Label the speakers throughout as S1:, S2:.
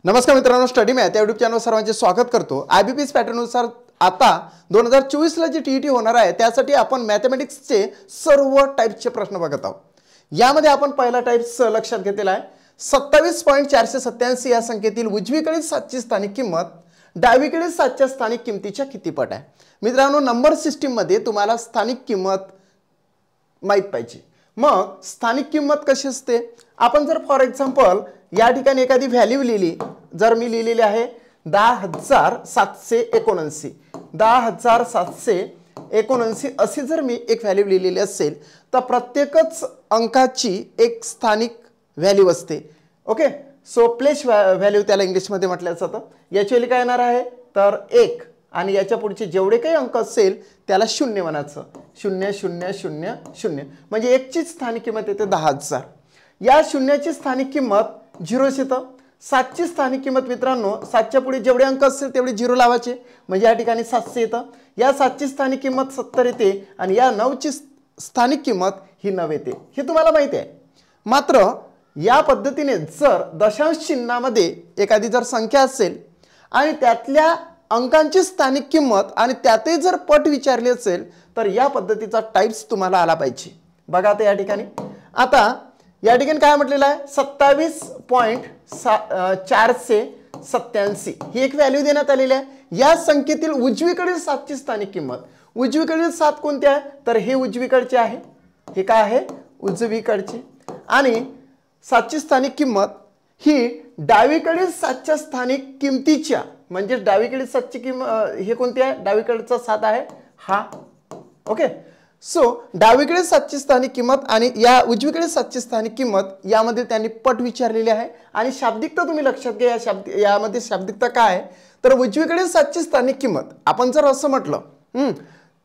S1: नमस्कार मित्रांनो, study math या यूट्यूब चॅनल सर्वांचे स्वागत करतो। आयबीपीएस पॅटर्ननुसार आता 2024 ला जी टीईटी होणार आहे त्यासाठी आपण मॅथमॅटिक्सचे सर्व टाइप्सचे प्रश्न बघत आहोत। यामध्ये आपण पहिला टाइप्स लक्षात घेतलेला आहे 27.487 या संख्येतील उजवीकडील 7ची स्थानिक किंमत डावीकडील 7च्या स्थानिक किमतीच्या किती पट आहे। मित्रांनो, नंबर सिस्टीम मध्ये तुम्हाला स्थानिक किंमत माहित पाहिजे। मग स्थानिक किंमत कशी असते, आपण जर फॉर एक्झाम्पल या ठिकाणी एखादी व्हॅल्यू लिहिली, जर मी लिहिलेली आहे 10,779 10,779 अशी जर मी एक व्हॅल्यू लिहिलेली असेल तर प्रत्येकच अंकाची एक स्थानिक व्हॅल्यू असते। ओके, सो प्लेस व्हॅल्यू त्याला इंग्लिशमध्ये म्हटलं जातं। याची व्हॅल्यू काय येणार आहे तर 1 आणि याच्या पुढचे जेवढे काही अंक असेल त्याला 0 म्हणायचं। 0 0 0 0 म्हणजे 1 ची स्थानिक किंमत येते 10,000। या 0 ची स्थानिक किंमत 0 येतं। 7 ची स्थानिक किंमत मित्रांनो 7 च्या पुढे जेवढे अंक असतील तेवढे 0 लावायचे, म्हणजे या ठिकाणी 700 येतं। या 7 ची स्थानिक किंमत 70 येते आणि या 9 ची स्थानिक किंमत ही 9 येते। हे तुम्हाला माहिती आहे। मात्र या पद्धतीने जर दशांश चिन्हामध्ये एखादी जर संख्या असेल आणि त्यातल्या अंकांची स्थानिक किंमत आणि त्यातही जर पट विचारली असेल तर या पद्धतीचा टाइप्स तुम्हाला आला पाहिजे। बघा आता या ठिकाणी या ठिकाणी काय म्हटलेलं आहे 27.487 ही एक व्हॅल्यू देण्यात आलेली आहे। या संख्येतील उजवीकडील 7ची स्थानिक किंमत, उजवीकडील 7 कोणते आहे तर हे उजवीकडचे आहे। हे काय आहे उजवीकडचे, आणि 7ची स्थानिक किंमत ही डावीकडील 7च्या स्थानिक किमतीच्या, म्हणजे डावीकडील 7ची किंमत हे कोणते आहे डावीकडचा 7 आहे हा। ओके, सो डावीकडील 7ची स्थानिक किंमत आणि या उजवीकडील 7ची स्थानिक किंमत यामध्ये त्यांनी पट विचारलेली आहे। आणि शाब्दिकता तुम्ही लक्षात घ्या, यामध्ये शाब्दिकता काय आहे तर उजवीकडील 7ची स्थानिक किंमत आपण जर असं म्हटलं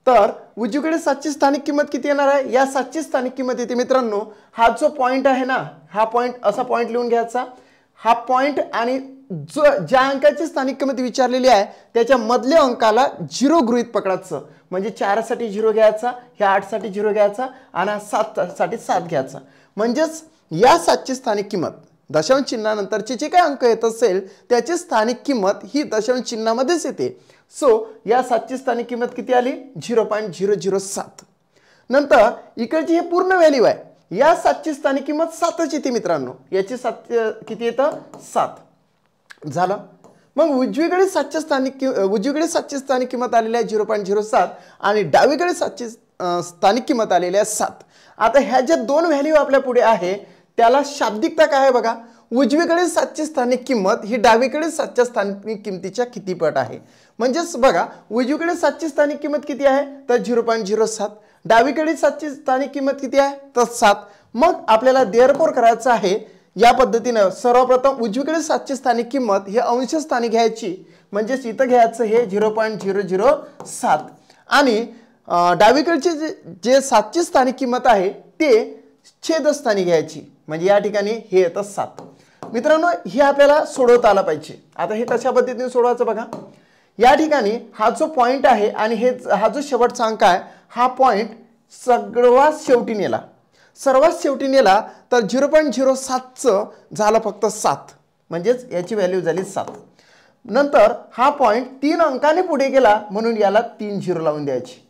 S1: तर उजवीकडील 7ची स्थानिक किंमत किती येणार आहे, या 7ची स्थानिक किंमत येते मित्रांनो, हा जो पॉइंट आहे ना, हा पॉइंट असा पॉइंट लिहून घ्यायचा, हा पॉइंट आणि जो ज्या अंकाची स्थानिक किंमत विचारलेली आहे त्याच्या मधल्या अंकाला 0 गृहीत पकडायचं, म्हणजे 4 साठी 0 घ्यायचा, ह्या 8 साठी 0 घ्यायचा आणि 7 साठी 7 घ्यायचा। म्हणजेच या 7ची स्थानिक किंमत दशांश चिन्हानंतरचे जे काही अंक येत असेल त्याची स्थानिक किंमत ही दशांश चिन्हामध्येच येते। सो या 7ची स्थानिक किंमत किती आली 0.007। नंतर इकडची हे पूर्ण व्हॅल्यू आहे, या 7ची स्थानिक किंमत 7च येते मित्रांनो, याची 7 किती येतं 7 झालं। मग उजवीकडे 7ची स्थानिक किंमत आलेली आहे 0.07 आणि डावीकडे 7ची स्थानिक किंमत आलेली आहे 7। आता ह्या ज्या दोन व्हॅल्यू आपल्या पुढे आहे त्याला शाब्दिकता काय आहे बघा, उजवीकडे 7ची स्थानिक किंमत ही डावीकडे 7च्या स्थानिक किमतीच्या किती पट आहे। म्हणजेच बघा उजवीकडे 7ची स्थानिक किंमत किती आहे तर 0.07, डावीकडे 7ची स्थानिक किंमत किती आहे तर 7। मग आपल्याला देअरफॉर करायचं आहे या पद्धतीने, सर्वप्रथम उजवीकडे 7ची स्थानिक किंमत हे अंश स्थानी घ्यायची, म्हणजेच इथं घ्यायचं हे 0.007 आणि डावीकडचे जे 7ची स्थानिक किंमत आहे ते छेदस्थानी घ्यायची, म्हणजे या ठिकाणी हे येतं 7। मित्रांनो, हे आपल्याला सोडवता आलं पाहिजे। आता हे कशा पद्धतीने सोडवायचं बघा, या ठिकाणी हा जो पॉइंट आहे आणि हा जो शेवटचा अंक आहे हा पॉइंट सर्वात शेवटी नेला तर 0.07चं झालं फक्त 7, म्हणजेच याची व्हॅल्यू झाली 7। नंतर हा पॉइंट 3 अंकाने पुढे गेला म्हणून याला 3 0 लावून द्यायची,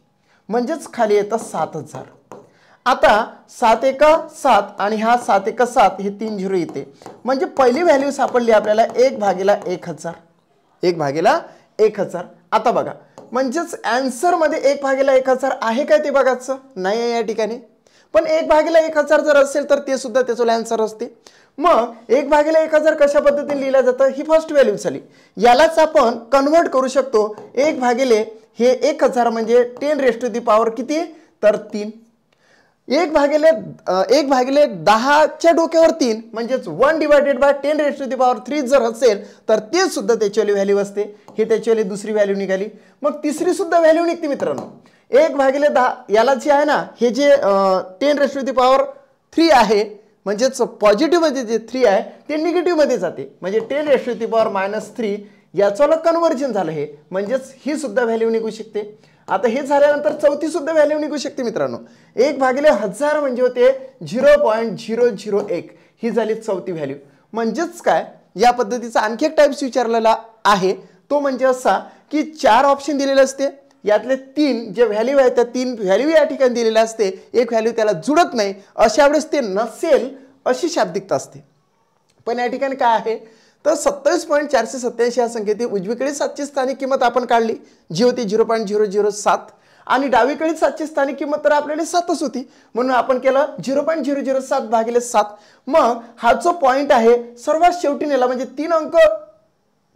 S1: म्हणजेच खाली येतं 7000। आता 7 1 7 आणि हा 7 1 7 हे 3 0 येते, म्हणजे पहिली व्हॅल्यू सापडली आपल्याला 1/1000 1/1000। आता बघा, म्हणजेच आन्सर मध्ये 1/1000 आहे काय ते बघायचं नाही आहे या ठिकाणी, पण 1/1000 जर असेल तर ते सुद्धा त्याचं आन्सर असते। मग 1/1000 कशा पद्धतीने लिहिलं जातं, ही फर्स्ट व्हॅल्यू झाली। यालाच आपण कन्वर्ट करू शकतो, 1/1000 म्हणजे 10⁻³ किती तर 3, 1/10च्या डोक्यावर 3 म्हणजेच 1/10⁻³ जर असेल तर ते सुद्धा त्याची व्हॅल्यू असते। हे त्याची दुसरी व्हॅल्यू निघाली। मग तिसरी सुद्धा व्हॅल्यू निघते मित्रांनो, 1/10 याला जे आहे ना, हे जे 10⁻³ आहे, म्हणजेच पॉझिटिव्ह मध्ये जे 3 आहे ते निगेटिव्ह मध्ये जाते, म्हणजे 10⁻³ याचं कन्व्हर्जन झालं हे, म्हणजेच ही सुद्धा व्हॅल्यू निघू शकते। आता हे झाल्यानंतर चौथी सुद्धा व्हॅल्यू निघू शकते मित्रांनो, 1/1000 म्हणजे होते 0.001, ही झाली चौथी व्हॅल्यू। म्हणजेच काय, या पद्धतीचा आणखी एक टाइप्स विचारलेला आहे, तो म्हणजे असा की 4 ऑप्शन दिलेले असते, यातले 3 जे व्हॅल्यू आहेत त्या 3 व्हॅल्यू या ठिकाणी दिलेले असते, एक व्हॅल्यू त्याला जुळत नाही, अशा वेळेस ते नसेल अशी शाब्दिकता असते. पण या ठिकाणी काय आहे तर 27.487 या संख्येतील उजवीकडे 7ची स्थानिक किंमत आपण काढली, जी होती 0.007 आणि डावीकडे 7ची स्थानिक किंमत तर आपल्याला 7च होती, म्हणून आपण केलं 0.007 भागिले 7. मग हा जो पॉइंट आहे सर्वात शेवटी नेला, म्हणजे 3 अंक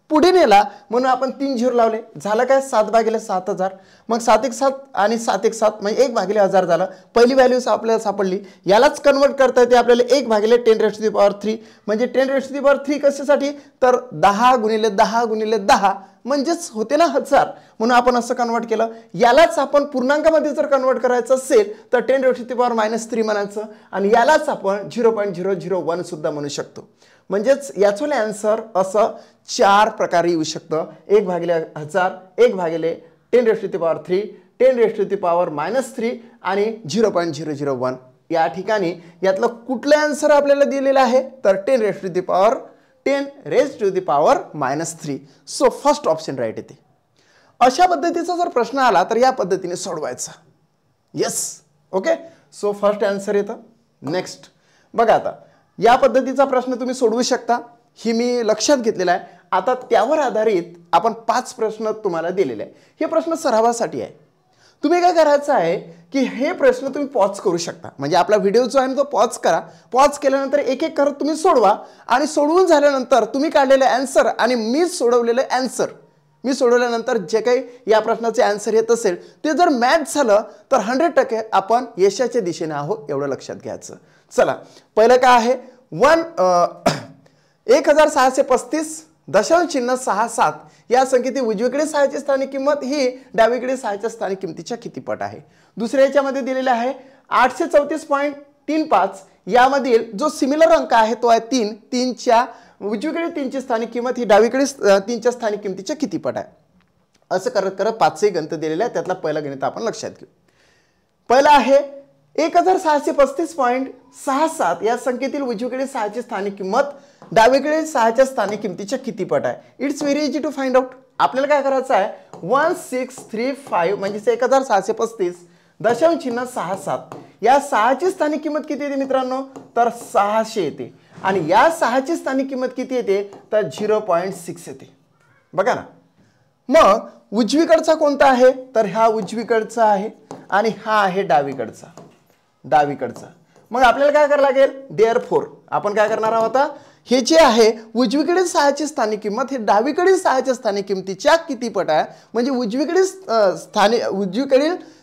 S1: पुढे नेला, म्हणून आपण 3 झिरो लावले, झालं काय 7 भागिले 7000. मग 7 1 7 आणि 7 1 7 म्हणजे 1 भागिले 1000 झालं. पहिली व्हॅल्यू आपल्याला सापडली, यालाच कन्वर्ट करता येते आपल्याला 1 भागिले 10⁻³ म्हणजे 10⁻³ कशासाठी तर 10 गुणिले 10 गुणिले 10 म्हणजेच होते ना 1000, म्हणून आपण असं कन्वर्ट केलं. यालाच आपण पूर्णांकामध्ये जर कन्वर्ट करायचं असेल तर 10⁻³ म्हणायचं आणि यालाच आपण 0.001 सुद्धा म्हणू शकतो. म्हणजेच याचं आन्सर असं 4 प्रकारे येऊ शकतं, 1 भागिले 1000, 1 भागिले 10⁻³ 10⁻³ आणि 0.001. या ठिकाणी यातलं कुठलं आन्सर आपल्याला दिलेलं आहे तर 10⁻³ सो फर्स्ट ऑप्शन राईट येते. अशा पद्धतीचा जर प्रश्न आला तर या पद्धतीने सोडवायचा. Yes, okay, so first answer येतं. नेक्स्ट बघा, आता या पद्धतीचा प्रश्न तुम्ही सोडवू शकता, ही मी लक्षात घेतलेला आहे. आता त्यावर आधारित आपण 5 प्रश्न तुम्हाला दिलेले आहे. हे प्रश्न सरावासाठी आहे. तुम्ही काय करायचं आहे की हे प्रश्न तुम्ही पॉज करू शकता, म्हणजे आपला व्हिडिओ जो आहे ना तो पॉज करा. पॉज केल्यानंतर एक एक करत तुम्ही सोडवा आणि सोडवून झाल्यानंतर तुम्ही काढलेले आन्सर आणि मी सोडवलेले आन्सर, मी सोडवल्यानंतर जे काही या प्रश्नाचे आन्सर येत असेल ते जर मॅच झालं तर 100% आपण यशाच्या दिशेने आहोत, एवढं लक्षात घ्यायचं. चला, पहिलं काय आहे 1635.67 या संख्येतील उजवीकडे 6ची स्थानिक किंमत ही डावीकडे 6च्या स्थानिक किंमतीच्या किती पट आहे. दुसऱ्या याच्यामध्ये दिलेला आहे 834.35 यामधील जो सिमिलर अंक आहे तो आहे 3. 3च्या उजवीकडे 3ची स्थानिक किंमत ही डावीकडे 3च्या स्थानिक किंमतीच्या किती पट आहे. असं करत करत 5 गणित दिलेले आहे, त्यातला पहिला गणित आपण लक्षात घेऊ. पहिला आहे 1635.67 या संख्येतील उजवीकडे 6ची स्थानिक किंमत डावीकडे 6च्या स्थानिक किंमतीच्या किती पट आहे. It's very easy to find out. आपल्याला काय करायचं आहे 1635 म्हणजे 1635.67 या 6ची स्थानिक किंमत किती येते मित्रांनो तर 600 येते आणि या 6ची स्थानिक किंमत किती येते तर 0.6 येते. बघा ना, मग उजवीकडचा कोणता आहे तर हा उजवीकडचा आहे आणि हा आहे डावीकडचा. मग आपल्याला काय करायला लागेल देअरफोर आपण काय करणार आहोत आता हे जे आहे उजवीकडे 6ची स्थानिक किंमत हे डावीकडील 6च्या स्थानिक किंमतीच्या किती पट आहे, म्हणजे उजवीकडील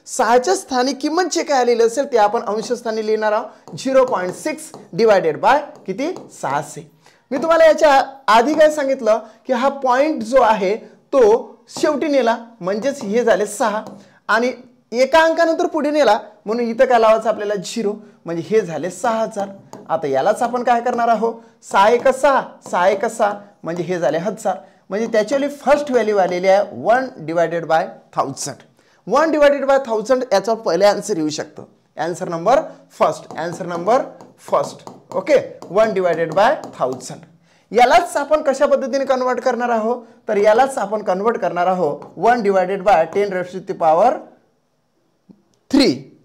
S1: 6च्या स्थानिक किंमत जे काय आलेली असेल ते आपण अंशस्थानी लिहिणार आहोत 0.6 डिवायडेड बाय किती 600. मी तुम्हाला याच्या आधी काय सांगितलं की हा पॉइंट जो आहे तो शेवटी नेला म्हणजेच हे झाले 6 आणि एका अंकानंतर पुढे नेला म्हणून इथं काय लावायचं आपल्याला 0 म्हणजे हे झाले 6000. आता यालाच आपण काय करणार आहोत 6 1 6 म्हणजे हे झाले 1000. म्हणजे त्याची फर्स्ट व्हॅल्यू आलेली आहे 1 डिवायडेड बाय 1000. 1 डिवायडेड बाय 1000 याचा पहिले आन्सर येऊ शकतो. Answer number first. Okay, 1 divided bye 1000. यालाच आपण कशा पद्धतीने कन्वर्ट करणार आहोत तर यालाच आपण कन्वर्ट करणार आहोत 1 डिवायडेड बाय 10⁻³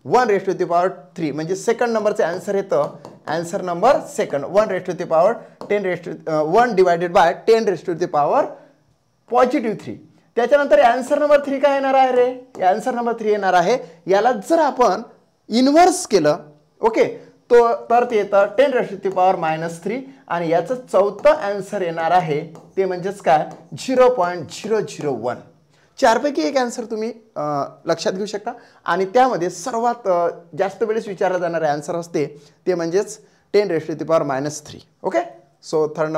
S1: 1⁻³ म्हणजे सेकंड नंबरचे आन्सर येतं. Answer number second 1 divided bye 10⁻⁻3. त्याच्यानंतर आन्सर नंबर 3 काय येणार आहे रे, आन्सर नंबर 3 येणार आहे याला जर आपण इन्व्हर्स केलं ओके तो तर ते येतं 10⁻³ आणि याचं चौथं आन्सर येणार आहे ते म्हणजेच काय 0.001. 4 पैकी एक आन्सर तुम्ही लक्षात घेऊ शकता आणि त्यामध्ये सर्वात जास्त वेळेस विचारला जाणारे आन्सर असते ते म्हणजेच 10⁻³ ओके. सो थर्ड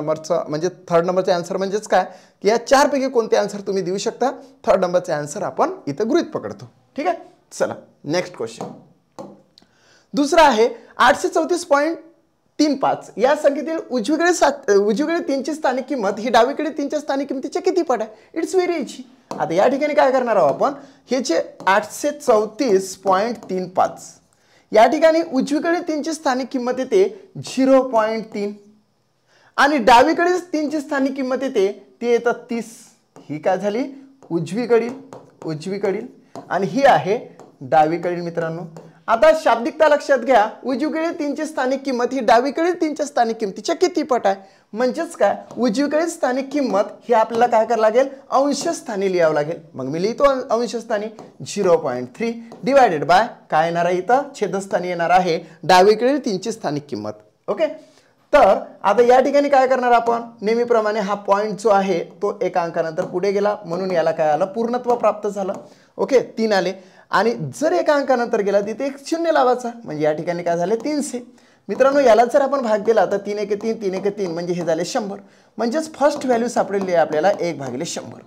S1: नंबरचे आन्सर म्हणजेच काय की या 4 पैकी कोणते आन्सर तुम्ही देऊ शकता. थर्ड नंबरचे आन्सर आपण इथं गृहीत पकडतो. ठीक आहे, चला नेक्स्ट क्वेश्चन. दुसरा आहे 834.35 या संख्येतील उजवीकडे 3ची स्थानिक किंमत ही डावीकडे 3च्या स्थानिक किंमतीच्या किती पट आहे. It's very easy. आता या ठिकाणी काय करणार आहोत आपण हे जे 834.35 या ठिकाणी उजवीकडे 3ची स्थानिक किंमत येते 0.3 आणि डावीकडील 3 ची स्थानिक किंमत येते ती येतं 30. ही काय झाली उजवीकडील आणि ही आहे डावीकडील मित्रांनो. आता शाब्दिकता लक्षात घ्या, उजवीकडील 3 ची स्थानिक किंमत ही डावीकडील 3 च्या स्थानिक किंमतीच्या किती पट आहे. म्हणजेच काय, उजवीकडील स्थानिक किंमत ही आपल्याला काय करावं लागेल, अंश स्थानी लिहावं लागेल. मग मी लिहितो अंश स्थानी 0.3 डिवायडेड बाय काय येणार आहे, इथं छेदस्थानी येणार आहे डावीकडील 3 ची स्थानिक किंमत. ओके, तर आता या ठिकाणी काय करणार आपण, नेहमीप्रमाणे हा पॉइंट जो आहे तो एका अंकानंतर पुढे गेला म्हणून याला काय आलं, पूर्णत्व प्राप्त झालं. ओके, 3 आले आणि जर एका अंकानंतर गेला तिथे एक शून्य लावायचा, म्हणजे या ठिकाणी काय झाले 300. मित्रांनो याला जर आपण भाग दिला तर 3 1 3 3 1 3 म्हणजे हे झाले 100. म्हणजेच फर्स्ट व्हॅल्यू सापडलेली आहे आपल्याला 1/100.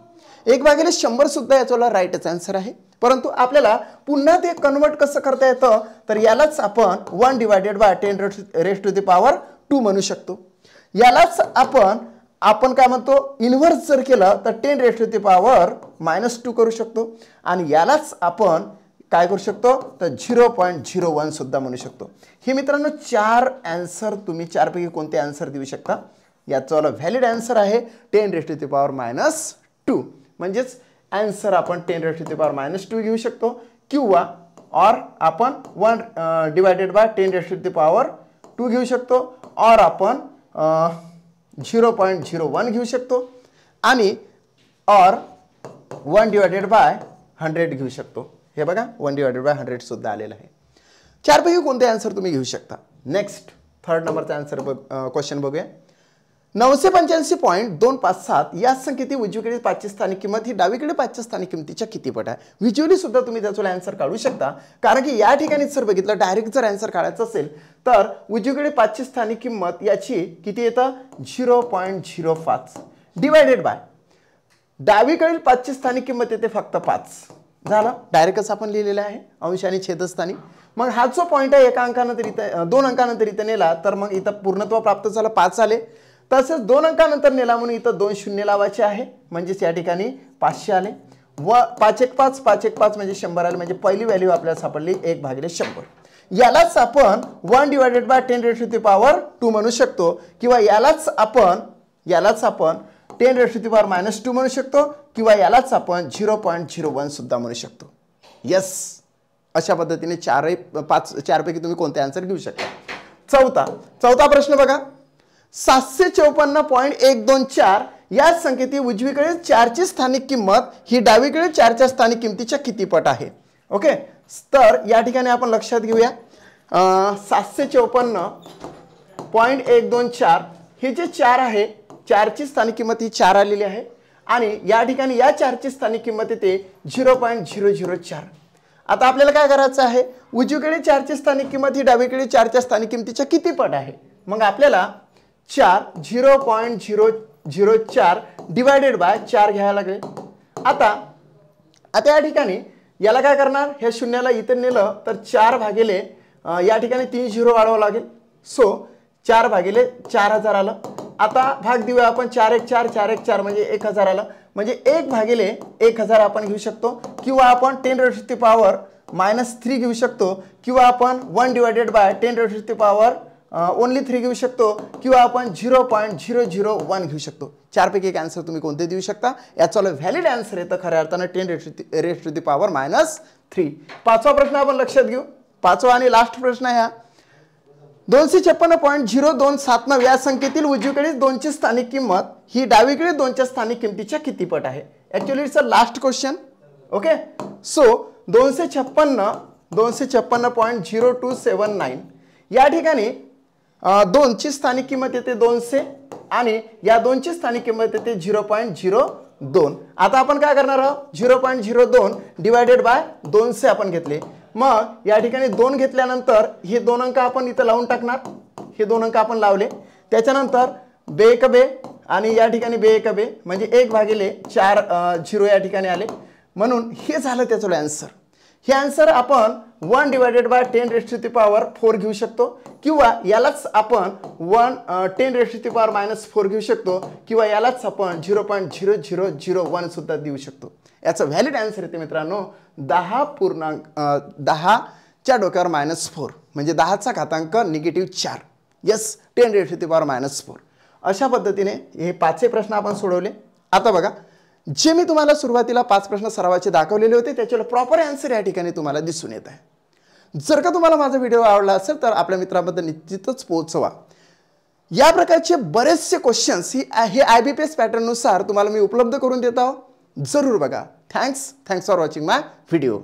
S1: 1/100 सुद्धा याचा राईटच आन्सर आहे. परंतु आपल्याला पुन्हा ते कन्वर्ट कसं करता येतं, तर यालाच आपण 1 divided by 10 raise to the power 2 म्हणू शकतो. यालाच आपण काय म्हणतो, इन्व्हर्स जर केलं तर 10 रेज टू द पॉवर -2 करू शकतो. आणि यालाच आपण काय करू शकतो, तर 0.01 सुद्धा म्हणू शकतो. हे मित्रांनो 4 आन्सर, तुम्ही 4 पैकी कोणते आन्सर देऊ शकता. याचा व्हॅलिड आन्सर आहे 10 रेज टू द पॉवर -2. म्हणजेच आन्सर आपण 10 रेज टू द पॉवर -2 घेऊ शकतो किंवा आपण 1 divided by 10 raise to the power 2 घेऊ शकतो, और आपण 0.01 घेऊ शकतो आणि 1 डिवायडेड बाय 100 घेऊ शकतो. हे बघा 1 डिवायडेड बाय 100 सुद्धा आलेलं आहे. 4 पैकी कोणते आन्सर तुम्ही घेऊ शकता. नेक्स्ट थर्ड नंबरचा आन्सर क्वेश्चन बघूया. 985.257 या संख्येची उजवीकडे 5 ची स्थानिक किंमत ही डावीकडे 5 च्या स्थानिक किंमतीच्या किती पट आहे. व्हिज्युअली सुद्धा तुम्ही त्याचा आन्सर काढू शकता, कारण की या ठिकाणी जर बघितलं डायरेक्ट जर आन्सर काढायचं असेल तर उजवीकडे 5 ची स्थानिक किंमत याची किती येतं 0.05 डिवायडेड बाय डावीकडील 5 ची स्थानिक किंमत येते फक्त 5. झालं, डायरेक्टच आपण लिहिलेलं आहे अंश आणि छेदस्थानी. मग हा जो पॉईंट आहे एका अंकानंतर इथं 2 अंकानंतर इथं नेला तर मग इथं पूर्णत्व प्राप्त झालं 5 आले. तसेच 2 अंकानंतर नेला म्हणून इथं 2 शून्य लावायचे आहे, म्हणजेच या ठिकाणी 500 आले व 5 1 5 5 1 5 म्हणजे 100 आले. म्हणजे पहिली व्हॅल्यू आपल्याला सापडली 1/100. यालाच आपण 1 divided by 10 raise to the power 2 म्हणू शकतो किंवा यालाच आपण 10 रेज टू द पॉवर -2 म्हणू शकतो किंवा यालाच आपण 0.01 सुद्धा म्हणू शकतो. यस, अशा पद्धतीने 4 पैकी तुम्ही कोणते आन्सर घेऊ शकता. चौथा प्रश्न बघा. 754.124 या संख्येची उजवीकडे 4 ची स्थानिक किंमत ही डावीकडे 4 च्या स्थानिक किंमतीच्या किती पट आहे. ओके, तर या ठिकाणी आपण लक्षात घेऊया 754.124 हे जे 4 आहे, 4 ची स्थानिक किंमत ही 4 आलेली आहे आणि या ठिकाणी या 4 ची स्थानिक किंमत येते 0.004. आता आपल्याला काय करायचं आहे, उजवीकडे 4 ची स्थानिक किंमत ही डावीकडे 4 च्या स्थानिक किंमतीच्या किती पट आहे. मग आपल्याला 0.004 डिवायडेड बाय 4 घ्यायला लागेल. आता या ठिकाणी याला काय करणार, ह्या शून्याला इथं नेलं तर 4 भागिले या ठिकाणी 3 0 वाढवावं लागेल. सो 4 भागिले 4000 आलं. आता भाग देऊया आपण 4 1 4 4 1 4 म्हणजे 1000 आलं. म्हणजे 1/1000 आपण घेऊ शकतो किंवा आपण 10 रेज टू द पॉवर -3 घेऊ शकतो किंवा आपण 1 divided by 10 raise to the power only 3 घेऊ शकतो किंवा आपण 0.001 घेऊ शकतो. 4 पैकी एक आन्सर तुम्ही कोणते देऊ शकता. याचा व्हॅलिड आन्सर येतं खऱ्या अर्थानं 10 रेज टू द पॉवर -3. 5वा प्रश्न आपण लक्षात घेऊ. 5वा आणि लास्ट प्रश्न आहे हा. 256.027 या संख्येतील उजवीकडे 2 ची स्थानिक किंमत ही डावीकडे 2 च्या स्थानिक किंमतीच्या किती पट आहे. Actually it's a last question. Okay, so 256.0279 या ठिकाणी 2 ची स्थानिक किंमत येते 200 आणि या 2 ची स्थानिक किंमत येते 0.02. आता आपण काय करणार आहोत, 0.02 डिवायडेड बाय 200 आपण घेतले. मग या ठिकाणी 2 घेतल्यानंतर हे 2 अंक आपण इथं लावून टाकणार. हे 2 अंक आपण लावले, त्याच्यानंतर बे एक बे आणि या ठिकाणी बे एक बे म्हणजे 1/4 0 या ठिकाणी आले. म्हणून हे झालं त्याचं आन्सर. हे आन्सर आपण 1 divided by 10 raise to the power 4 घेऊ शकतो किंवा यालाच आपण 10 रेज टू द पॉवर -4 घेऊ शकतो किंवा यालाच आपण 0.0001 सुद्धा देऊ शकतो. याचा व्हॅलिड आन्सर येते मित्रांनो 10 च्या डोक्यावर -4 म्हणजे 10चा घातांक -4. Yes, 10 raise to the power -4. अशा पद्धतीने हे 5 प्रश्न आपण सोडवले. आता बघा, जे मी तुम्हाला सुरुवातीला 5 प्रश्न सरावाचे दाखवलेले होते त्याच्यावर प्रॉपर आन्सर या ठिकाणी तुम्हाला दिसून येत आहे. जर का तुम्हाला माझा व्हिडिओ आवडला असेल तर आपल्या मित्रांबद्दल निश्चितच पोहोचवा. या प्रकारचे बरेचसे क्वेश्चन्स हे IBPS पॅटर्ननुसार तुम्हाला मी उपलब्ध करून देत आहोत. जरूर बघा. Thanks for watching my video.